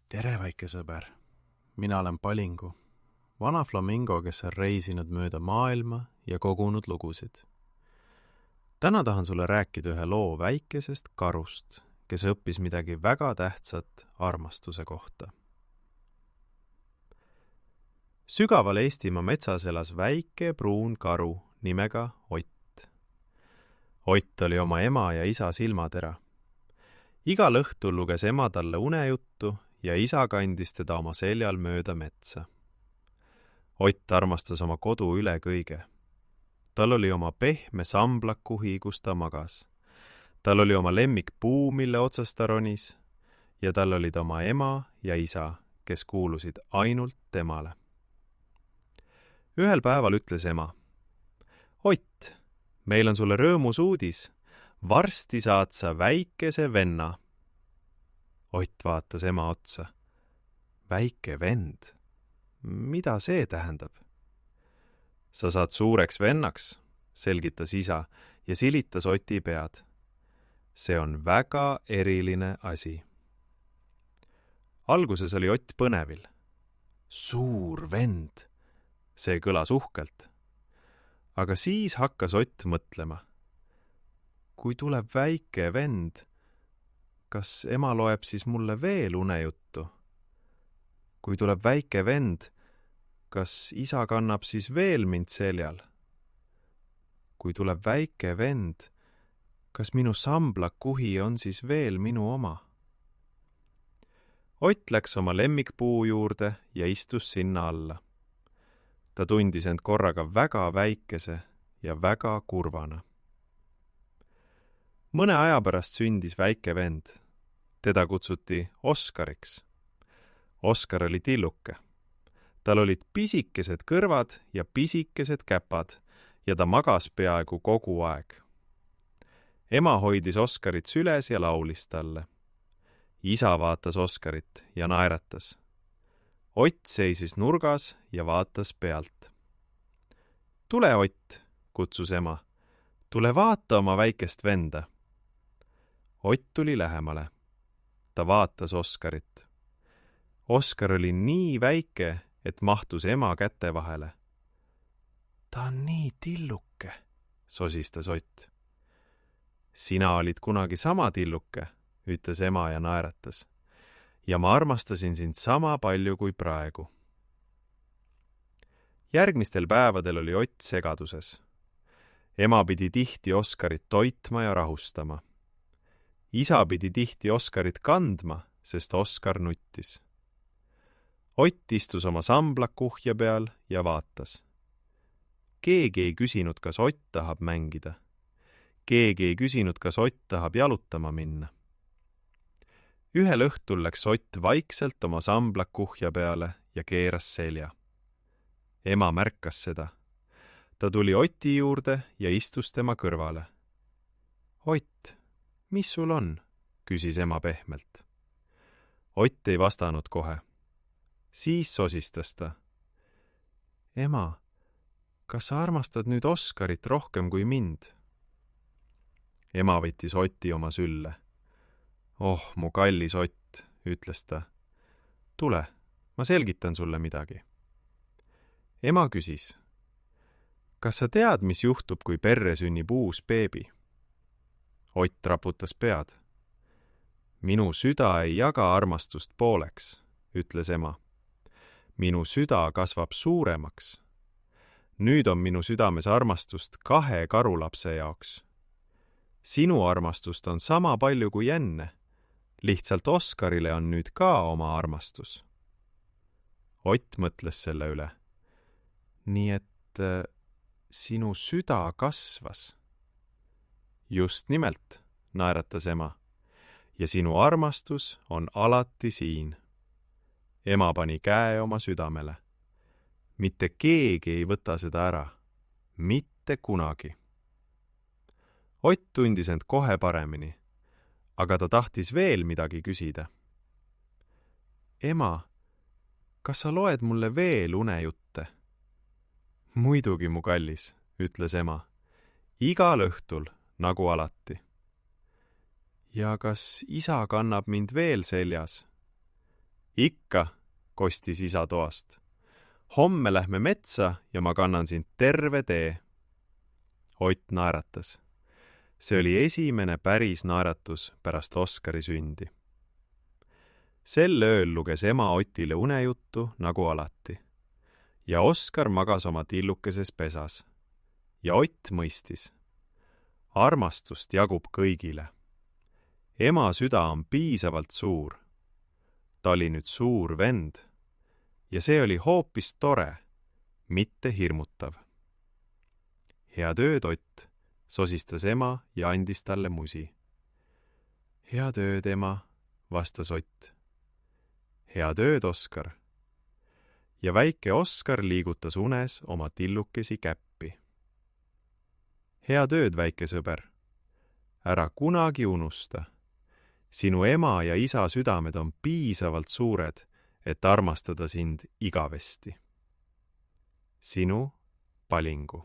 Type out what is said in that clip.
Tere, väike sõber! Mina olen Palingu, vana flamingo, kes on reisinud mööda maailma ja kogunud lugusid. Täna tahan sulle rääkida ühe loo väikesest karust, kes õppis midagi väga tähtsat armastuse kohta. Sügaval Eestimaa metsas elas väike pruun karu nimega Ott. Ott oli oma ema ja isa silmatera. Igal õhtul luges ema talle unejuttu ja isa kandis teda oma seljal mööda metsa. Ott armastas oma kodu üle kõige. Tal oli oma pehme samblakuhi, kus ta magas. Tal oli oma lemmikpuu, mille otsast ta ronis, ja tal olid oma ema ja isa, kes kuulusid ainult temale. Ühel päeval ütles ema: Ott, meil on sulle rõõmus uudis. Varsti saad sa väikese venna. Ott vaatas ema otsa. Väike vend? Mida see tähendab? Sa saad suureks vennaks, selgitas isa ja silitas Oti pead. See on väga eriline asi. Alguses oli Ott põnevil. Suur vend! See kõlas uhkelt. Aga siis hakkas Ott mõtlema. Kui tuleb väike vend, kas ema loeb siis mulle veel unejuttu? Kui tuleb väike vend, kas isa kannab siis veel mind seljal? Kui tuleb väike vend, kas minu samblakuhi on siis veel minu oma? Ott läks oma lemmikpuu juurde ja istus sinna alla. Ta tundis end korraga väga väikese ja väga kurvana. Mõne aja pärast sündis väike vend. Teda kutsuti Oskariks. Oskar oli tilluke. Tal olid pisikesed kõrvad ja pisikesed käpad ja ta magas peaaegu kogu aeg. Ema hoidis Oskarit süles ja laulis talle. Isa vaatas Oskarit ja naeratas. Ott seisis nurgas ja vaatas pealt. Tule, Ott, kutsus ema. Tule vaata oma väikest venda. Ott tuli lähemale. Ta vaatas Oskarit. Oskar oli nii väike, et mahtus ema käte vahele. Ta on nii tilluke, sosistas Ott. Sina olid kunagi sama tilluke, ütles ema ja naeratas. Ja ma armastasin sind sama palju kui praegu. Järgmistel päevadel oli Ott segaduses. Ema pidi tihti Oskarit toitma ja rahustama. Isa pidi tihti Oskarit kandma, sest Oskar nuttis. Ott istus oma samblakuhja peal ja vaatas. Keegi ei küsinud, kas Ott tahab mängida. Keegi ei küsinud, kas Ott tahab jalutama minna. Ühel õhtul läks Ott vaikselt oma samblakuhja peale ja keeras selja. Ema märkas seda. Ta tuli Oti juurde ja istus tema kõrvale. Ott, mis sul on? Küsis ema pehmelt. Ott ei vastanud kohe. Siis sosistas ta. Ema, kas sa armastad nüüd Oskarit rohkem kui mind? Ema võttis Oti oma sülle. Oh, mu kallis Ott, ütles ta. Tule, ma selgitan sulle midagi. Ema küsis. Kas sa tead, mis juhtub, kui perre sünnib uus beebi? Ott raputas pead. Minu süda ei jaga armastust pooleks, ütles ema. Minu süda kasvab suuremaks. Nüüd on minu südames armastust 2 karulapse jaoks. Sinu armastust on sama palju kui enne. Lihtsalt Oskarile on nüüd ka oma armastus. Ott mõtles selle üle. Nii et sinu süda kasvas. Just nimelt, naeratas ema. Ja sinu armastus on alati siin. Ema pani käe oma südamele. Mitte keegi ei võta seda ära. Mitte kunagi. Ott tundis end kohe paremini, aga ta tahtis veel midagi küsida. Ema, kas sa loed mulle veel unejutte? Muidugi, mu kallis, ütles ema. Igal õhtul, nagu alati. Ja kas isa kannab mind veel seljas? Ikka, kostis isa toast. Homme lähme metsa ja ma kannan sind terve tee. Ott naeratas. See oli esimene päris naeratus pärast Oskari sündi. Sel ööl luges ema Otile unejuttu nagu alati. Ja Oskar magas oma tillukeses pesas. Ja Ott mõistis. Armastust jagub kõigile. Ema süda on piisavalt suur. Ta oli nüüd suur vend. Ja see oli hoopis tore, mitte hirmutav. Head ööd, Ott, sosistas ema ja andis talle musi. Head ööd, ema, vastas Ott. Head ööd, Oskar. Ja väike Oskar liigutas unes oma tillukesi käppi. Head ööd, väike sõber. Ära kunagi unusta. Sinu ema ja isa südamed on piisavalt suured, et armastada sind igavesti. Sinu Palingu.